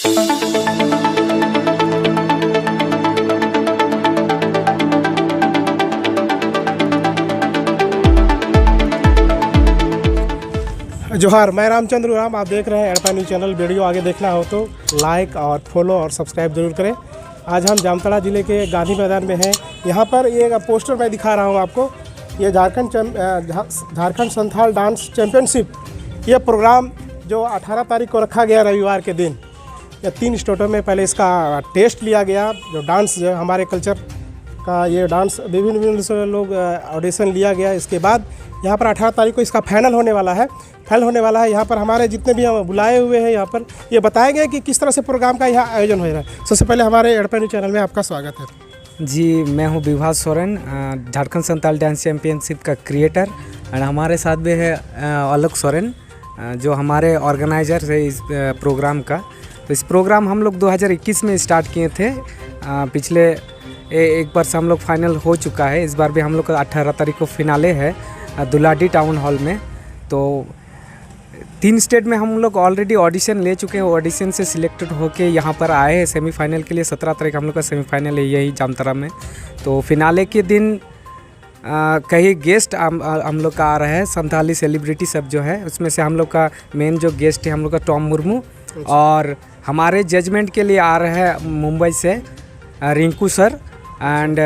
जोहार, मैं रामचंद्र राम। आप देख रहे हैं एडपा न्यूज़ चैनल। वीडियो आगे देखना हो तो लाइक और फॉलो और सब्सक्राइब जरूर करें। आज हम जामताड़ा ज़िले के गांधी मैदान में हैं। यहाँ पर ये पोस्टर मैं दिखा रहा हूँ आपको। ये झारखंड संथाल डांस चैम्पियनशिप, ये प्रोग्राम जो 18 तारीख को रखा गया रविवार के दिन, या 3 स्टेटों में पहले इसका टेस्ट लिया गया। जो डांस जो हमारे कल्चर का ये डांस विभिन्न से लोग ऑडिशन लिया गया। इसके बाद यहाँ पर 18 तारीख को इसका फाइनल होने वाला है। यहाँ पर हमारे जितने भी हम बुलाए हुए हैं, यहाँ पर ये बताएंगे कि किस तरह से प्रोग्राम का यहाँ आयोजन हो रहा है। सबसे पहले हमारे एडपा न्यूज़ चैनल में आपका स्वागत है। जी, मैं हूँ विभास सोरेन, झारखंड संथाल डांस चैम्पियनशिप का क्रिएटर। और हमारे साथ भी है आलोक सोरेन, जो हमारे ऑर्गेनाइजर है इस प्रोग्राम का। तो इस प्रोग्राम हम लोग 2021 में स्टार्ट किए थे। पिछले एक बार से हम लोग फाइनल हो चुका है। इस बार भी हम लोग का 18 तारीख को फिनाले है दुलाडी टाउन हॉल में। तो 3 स्टेट में हम लोग ऑलरेडी ऑडिशन ले चुके हैं। ऑडिशन से सिलेक्टेड होके यहाँ पर आए हैं सेमीफाइनल के लिए। 17 तारीख हम लोग का सेमीफाइनल है यही जामताड़ा में। तो फिनाले के दिन कई गेस्ट हम लोग का आ रहा है, संथाली सेलिब्रिटी सब जो है। उसमें से हम लोग का मेन जो गेस्ट है हम लोग का टॉम मुर्मू, और हमारे जजमेंट के लिए आ रहे हैं मुंबई से Rinku sir, and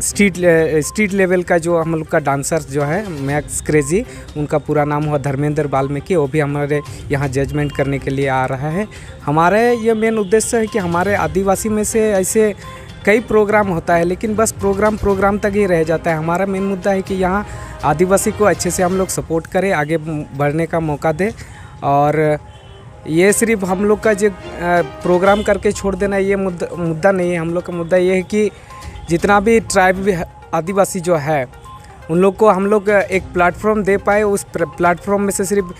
street level का जो हम लोग का डांसर जो है मैक्स क्रेजी, उनका पूरा नाम हुआ धर्मेंद्र वाल्मीकि, वो भी हमारे यहाँ जजमेंट करने के लिए आ रहा है। हमारे ये मेन उद्देश्य है कि हमारे आदिवासी में से ऐसे कई प्रोग्राम होता है, लेकिन बस प्रोग्राम तक ही रह जाता है। हमारा मेन मुद्दा है कि यहाँ आदिवासी को अच्छे से हम लोग सपोर्ट करें, आगे बढ़ने का मौका दें। और ये सिर्फ हम लोग का जो प्रोग्राम करके छोड़ देना ये मुद्दा नहीं है। हम लोग का मुद्दा ये है कि जितना भी ट्राइब आदिवासी जो है उन लोग को हम लोग एक प्लेटफॉर्म दे पाए। उस प्लेटफॉर्म में से सिर्फ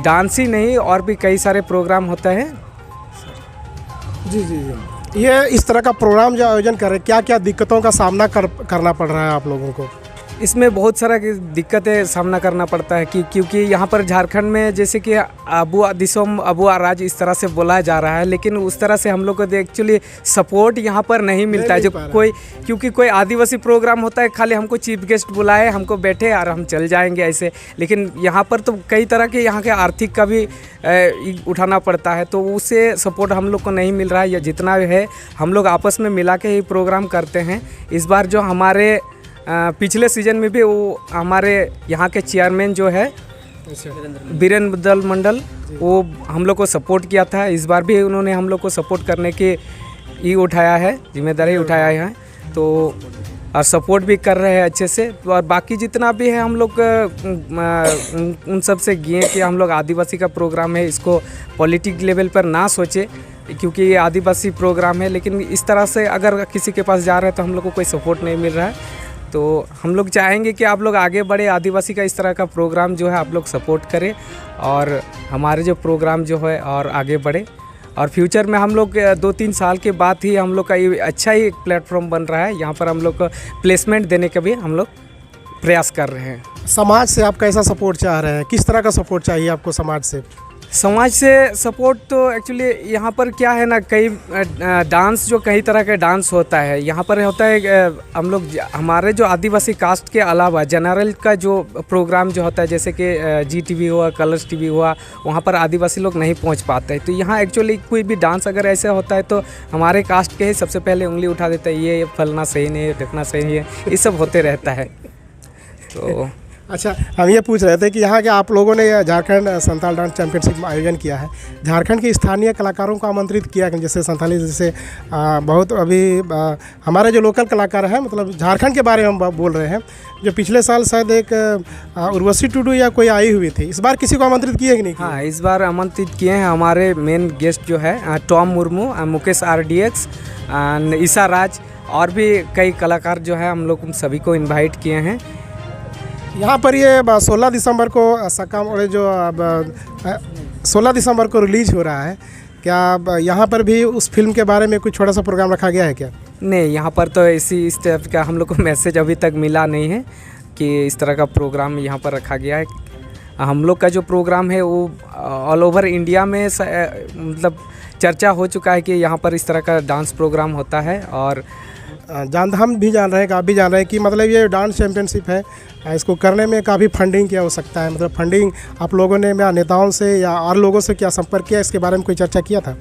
डांस ही नहीं और भी कई सारे प्रोग्राम होता है। जी, ये इस तरह का प्रोग्राम जो आयोजन कर रहे हैं, क्या क्या दिक्कतों का सामना करना पड़ रहा है आप लोगों को? इसमें बहुत सारा दिक्कतें सामना करना पड़ता है क्योंकि यहाँ पर झारखंड में जैसे कि अबू दिसोम अबू राज इस तरह से बोला जा रहा है, लेकिन उस तरह से हम लोग को एक्चुअली सपोर्ट यहाँ पर नहीं मिलता है। जो क्योंकि कोई आदिवासी प्रोग्राम होता है, खाली हमको चीफ गेस्ट बुलाए, हमको बैठे और हम चल जाएंगे ऐसे। लेकिन यहाँ पर तो कई तरह के यहाँ के आर्थिक का भी उठाना पड़ता है, तो उससे सपोर्ट हम लोग को नहीं मिल रहा है। या जितना है हम लोग आपस में मिला के ही प्रोग्राम करते हैं। इस बार जो हमारे पिछले सीज़न में भी वो हमारे यहाँ के चेयरमैन जो है वीरेंद्र मंडल, वो हम लोग को सपोर्ट किया था। इस बार भी उन्होंने हम लोग को सपोर्ट करने की ये उठाया है, जिम्मेदारी उठाया है। तो और सपोर्ट भी कर रहे हैं अच्छे से। और बाकी जितना भी है हम लोग उन सब से किए कि हम लोग आदिवासी का प्रोग्राम है, इसको पॉलिटिक लेवल पर ना सोचे, क्योंकि ये आदिवासी प्रोग्राम है। लेकिन इस तरह से अगर किसी के पास जा रहे हैं तो हम लोग को कोई सपोर्ट नहीं मिल रहा है। तो हम लोग चाहेंगे कि आप लोग आगे बढ़े, आदिवासी का इस तरह का प्रोग्राम जो है आप लोग सपोर्ट करें, और हमारे जो प्रोग्राम जो है और आगे बढ़े। और फ्यूचर में हम लोग 2-3 साल के बाद ही हम लोग का ये अच्छा ही प्लेटफॉर्म बन रहा है। यहाँ पर हम लोग को प्लेसमेंट देने का भी हम लोग प्रयास कर रहे हैं। समाज से आप कैसा सपोर्ट चाह रहे हैं? किस तरह का सपोर्ट चाहिए आपको समाज से? समाज से सपोर्ट तो एक्चुअली यहाँ पर क्या है ना, कई डांस जो कई तरह का डांस होता है यहाँ पर होता है। हम लोग हमारे जो आदिवासी कास्ट के अलावा जनरल का जो प्रोग्राम जो होता है, जैसे कि GTV हुआ, कलर्स TV हुआ, वहाँ पर आदिवासी लोग नहीं पहुँच पाते हैं। तो यहाँ एक्चुअली कोई भी डांस अगर ऐसे होता है तो हमारे कास्ट के ही सबसे पहले उंगली उठा देता है, ये फलना सही नहीं है, देखना सही नहीं है, ये सब होते रहता है। तो अच्छा, हम ये पूछ रहे थे कि यहाँ के आप लोगों ने झारखंड संथाल डांस चैम्पियनशिप में आयोजन किया है, झारखंड के स्थानीय कलाकारों को आमंत्रित किया, जैसे संथाली, जैसे बहुत अभी हमारे जो लोकल कलाकार हैं, मतलब झारखंड के बारे में हम बोल रहे हैं, जो पिछले साल शायद एक उर्वशी टुडू या कोई आई हुई थी, इस बार किसी को आमंत्रित किए कि नहीं? हाँ, इस बार आमंत्रित किए हैं। हमारे मेन गेस्ट जो है टॉम मुर्मू, मुकेश RDX, ईसा राज, और भी कई कलाकार जो है हम लोग सभी को इन्वाइट किए हैं। यहाँ पर ये 16 दिसंबर को सकाम और जो 16 दिसंबर को रिलीज हो रहा है, क्या यहाँ पर भी उस फिल्म के बारे में कुछ छोटा सा प्रोग्राम रखा गया है क्या? नहीं, यहाँ पर तो इस टाइप का हम लोग को मैसेज अभी तक मिला नहीं है कि इस तरह का प्रोग्राम यहाँ पर रखा गया है। हम लोग का जो प्रोग्राम है वो ऑल ओवर इंडिया में मतलब चर्चा हो चुका है कि यहाँ पर इस तरह का डांस प्रोग्राम होता है। और हम भी जान रहे हैं, आप भी जान रहे हैं कि मतलब ये डांस चैम्पियनशिप है, इसको करने में काफ़ी फंडिंग की आवश्यकता है। मतलब फंडिंग आप लोगों ने या नेताओं से या और लोगों से क्या संपर्क किया, इसके बारे में कोई चर्चा किया था?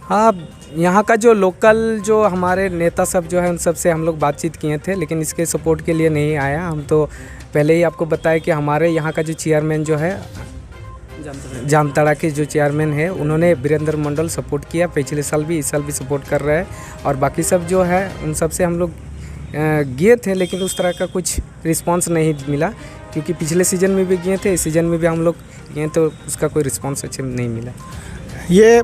हाँ, यहाँ का जो लोकल जो हमारे नेता सब जो है उन सब से हम लोग बातचीत किए थे, लेकिन इसके सपोर्ट के लिए नहीं आया। हम तो पहले ही आपको बताया कि हमारे यहाँ का जो चेयरमैन जो है जामताड़ा के जो चेयरमैन है उन्होंने वीरेंद्र मंडल सपोर्ट किया, पिछले साल भी इस साल भी सपोर्ट कर रहे हैं। और बाकी सब जो है उन सब से हम लोग गए थे, लेकिन उस तरह का कुछ रिस्पांस नहीं मिला, क्योंकि पिछले सीज़न में भी गए थे, इस सीज़न में भी हम लोग गए तो उसका कोई रिस्पांस अच्छे नहीं मिला। ये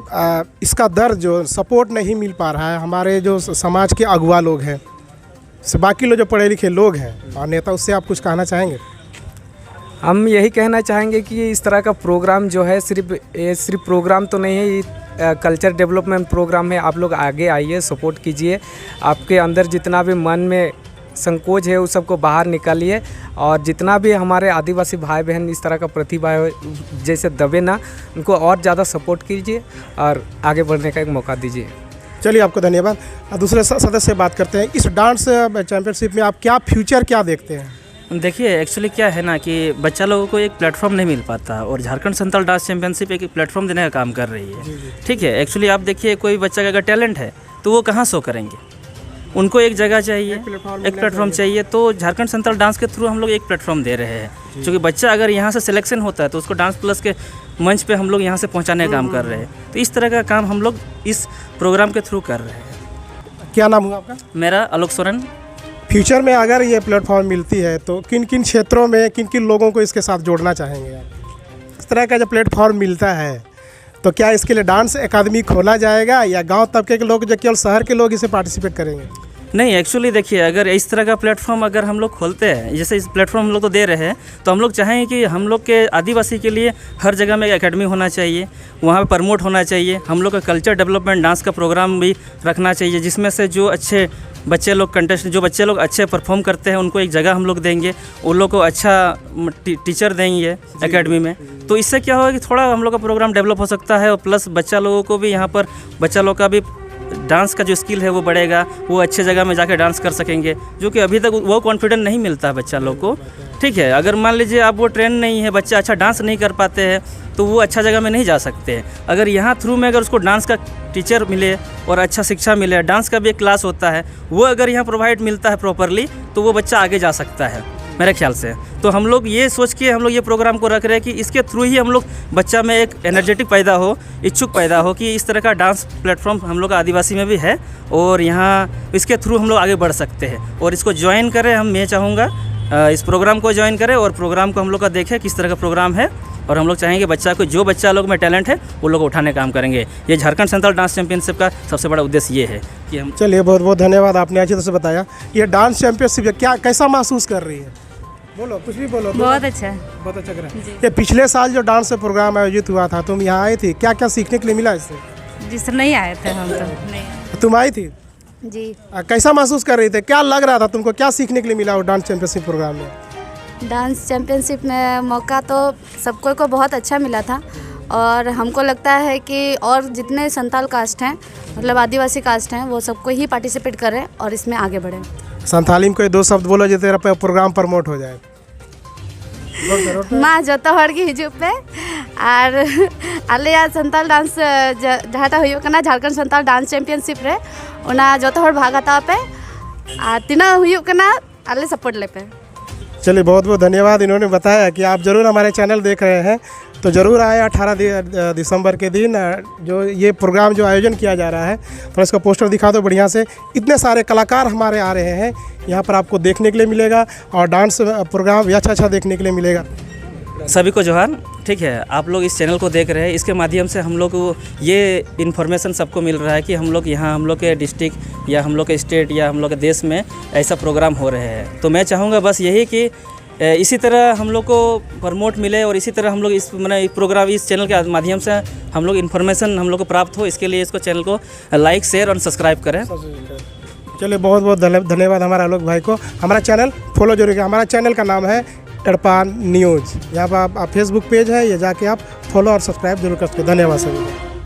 इसका दर्द जो सपोर्ट नहीं मिल पा रहा है हमारे जो समाज के अगुवा लोग हैं, बाकी लोग जो पढ़े लिखे लोग हैं और नेता, उससे आप कुछ कहना चाहेंगे? हम यही कहना चाहेंगे कि इस तरह का प्रोग्राम जो है सिर्फ प्रोग्राम तो नहीं है, ये कल्चर डेवलपमेंट प्रोग्राम है। आप लोग आगे आइए, सपोर्ट कीजिए, आपके अंदर जितना भी मन में संकोच है उस सबको बाहर निकालिए, और जितना भी हमारे आदिवासी भाई बहन इस तरह का प्रतिभा है जैसे दबे ना, उनको और ज़्यादा सपोर्ट कीजिए और आगे बढ़ने का एक मौका दीजिए। चलिए, आपको धन्यवाद। दूसरे सदस्य से बात करते हैं, इस डांस चैम्पियनशिप में आप क्या फ्यूचर क्या देखते हैं? देखिए, एक्चुअली क्या है ना कि बच्चा लोगों को एक प्लेटफॉर्म नहीं मिल पाता, और झारखंड संथाल डांस चैंपियनशिप एक प्लेटफॉर्म देने का काम कर रही है। ठीक है, एक्चुअली आप देखिए, कोई बच्चा का अगर टैलेंट है तो वो कहाँ शो करेंगे, उनको एक जगह चाहिए, एक प्लेटफॉर्म चाहिए। तो झारखंड संथाल डांस के थ्रू हम लोग एक प्लेटफॉर्म दे रहे हैं, क्योंकि बच्चा अगर यहाँ से सिलेक्शन होता है तो उसको डांस प्लस के मंच पे हम लोग यहाँ से पहुँचाने का काम कर रहे हैं। तो इस तरह का काम हम लोग इस प्रोग्राम के थ्रू कर रहे हैं। क्या नाम हुआ आपका? मेरा आलोक सोरेन। फ्यूचर में अगर ये प्लेटफॉर्म मिलती है तो किन किन क्षेत्रों में किन किन लोगों को इसके साथ जोड़ना चाहेंगे आप? इस तरह का जब प्लेटफॉर्म मिलता है तो क्या इसके लिए डांस एकेडमी खोला जाएगा, या गांव तबके के लोग जो केवल शहर के लोग इसे पार्टिसिपेट करेंगे? नहीं, एक्चुअली देखिए, अगर इस तरह का प्लेटफॉर्म अगर हम लोग खोलते हैं, जैसे इस प्लेटफॉर्म हम लोग तो दे रहे हैं, तो हम लोग चाहेंगे कि हम लोग के आदिवासी के लिए हर जगह में एक एकेडमी होना चाहिए, वहाँ पे प्रमोट होना चाहिए। हम लोग का कल्चर डेवलपमेंट डांस का प्रोग्राम भी रखना चाहिए, जिसमें से जो अच्छे बच्चे लोग जो बच्चे लोग अच्छे परफॉर्म करते हैं उनको एक जगह हम लोग देंगे, उन लोग को अच्छा टीचर देंगे एकेडमी में। तो इससे क्या होगा कि थोड़ा हम लोग का प्रोग्राम डेवलप हो सकता है, और प्लस बच्चा लोगों को भी यहाँ पर बच्चा लोग का भी डांस का जो स्किल है वो बढ़ेगा, वो अच्छे जगह में जाकर डांस कर सकेंगे, जो कि अभी तक वो कॉन्फिडेंस नहीं मिलता है बच्चा लोग को। ठीक है, अगर मान लीजिए आप वो ट्रेन नहीं है, बच्चा अच्छा डांस नहीं कर पाते हैं, तो वो अच्छा जगह में नहीं जा सकते हैं। अगर यहाँ थ्रू में अगर उसको डांस का टीचर मिले और अच्छा शिक्षा मिले, डांस का भी एक क्लास होता है, वो अगर यहाँ प्रोवाइड मिलता है प्रॉपरली, तो वो बच्चा आगे जा सकता है मेरे ख्याल से। तो हम लोग ये सोच के हम लोग ये प्रोग्राम को रख रहे हैं कि इसके थ्रू ही हम लोग बच्चा में एक एनर्जेटिक पैदा हो, इच्छुक पैदा हो कि इस तरह का डांस प्लेटफॉर्म हम लोग आदिवासी में भी है, और यहाँ इसके थ्रू हम लोग आगे बढ़ सकते हैं। और इसको ज्वाइन करें, मैं चाहूँगा इस प्रोग्राम को ज्वाइन करें, और प्रोग्राम को हम लोग का देखें किस तरह का प्रोग्राम है, और हम लोग चाहेंगे बच्चा को, जो बच्चा लोग में टैलेंट है वो लोग उठाने का काम करेंगे। ये झारखंड संथाल डांस चैंपियनशिप का सबसे बड़ा उद्देश्य ये है कि हम। चलिए, बहुत बहुत धन्यवाद, आपने अच्छी तरह से बताया। ये डांस चैंपियनशिप क्या कैसा महसूस कर रही है? बोलो, कुछ भी बोलो। बहुत अच्छा, बहुत अच्छा करा। ये पिछले साल जो डांस प्रोग्राम आयोजित हुआ था, तुम यहाँ आई थी, क्या क्या सीखने के लिए मिला इससे? जिस नहीं आए थे हम तो नहीं। तुम आई थी जी। कैसा महसूस कर रही थी, क्या लग रहा था तुमको, क्या सीखने के लिए मिला वो डांस चैंपियनशिप प्रोग्राम में? डांस चैंपियनशिप में मौका तो सबको को बहुत अच्छा मिला था, और हमको लगता है कि और जितने संथाल कास्ट हैं, मतलब आदिवासी कास्ट हैं, वो सबको ही पार्टिसिपेट करें और इसमें आगे बढ़ें। संथाली में कोई दो शब्द बोलो जो तेरा प्रोग्राम प्रमोट हो जाए। माँ जो हड़गी हिजू पे और आलिया संथाल डांस जहाँ हुई करना झारखंड संथाल डांस चैंपियनशिप रे उना जो हड़ भाग हता पे और तीना हुई करना आले सपोर्ट ले पे। चलिए, बहुत बहुत धन्यवाद। इन्होंने बताया कि आप ज़रूर हमारे चैनल देख रहे हैं तो ज़रूर आए 18 दिसंबर के दिन जो ये प्रोग्राम जो आयोजन किया जा रहा है। तो इसका पोस्टर दिखा दो बढ़िया से। इतने सारे कलाकार हमारे आ रहे हैं यहाँ पर, आपको देखने के लिए मिलेगा, और डांस प्रोग्राम भी अच्छा देखने के लिए मिलेगा। सभी को जोहार। ठीक है, आप लोग इस चैनल को देख रहे हैं, इसके माध्यम से हम लोग को ये इन्फॉर्मेशन सबको मिल रहा है कि हम लोग यहाँ, हम लोग के डिस्ट्रिक्ट या हम लोग के स्टेट या हम लोग के देश में ऐसा प्रोग्राम हो रहे हैं। तो मैं चाहूँगा बस यही कि इसी तरह हम लोग को प्रमोट मिले, और इसी तरह हम लोग इस प्रोग्राम, इस चैनल के माध्यम से हम लोग इन्फॉर्मेशन हम लोग को प्राप्त हो। इसके लिए इसको चैनल को लाइक, शेयर और सब्सक्राइब करें। चलिए, बहुत बहुत धन्यवाद हमारे आलोक भाई को। हमारा चैनल फॉलो जरूर करें। हमारा चैनल का नाम है एड़पान न्यूज़। यहाँ पर आप फेसबुक पेज है, ये जाके आप फॉलो और सब्सक्राइब जरूर कर सकते हैं। धन्यवाद सभी को।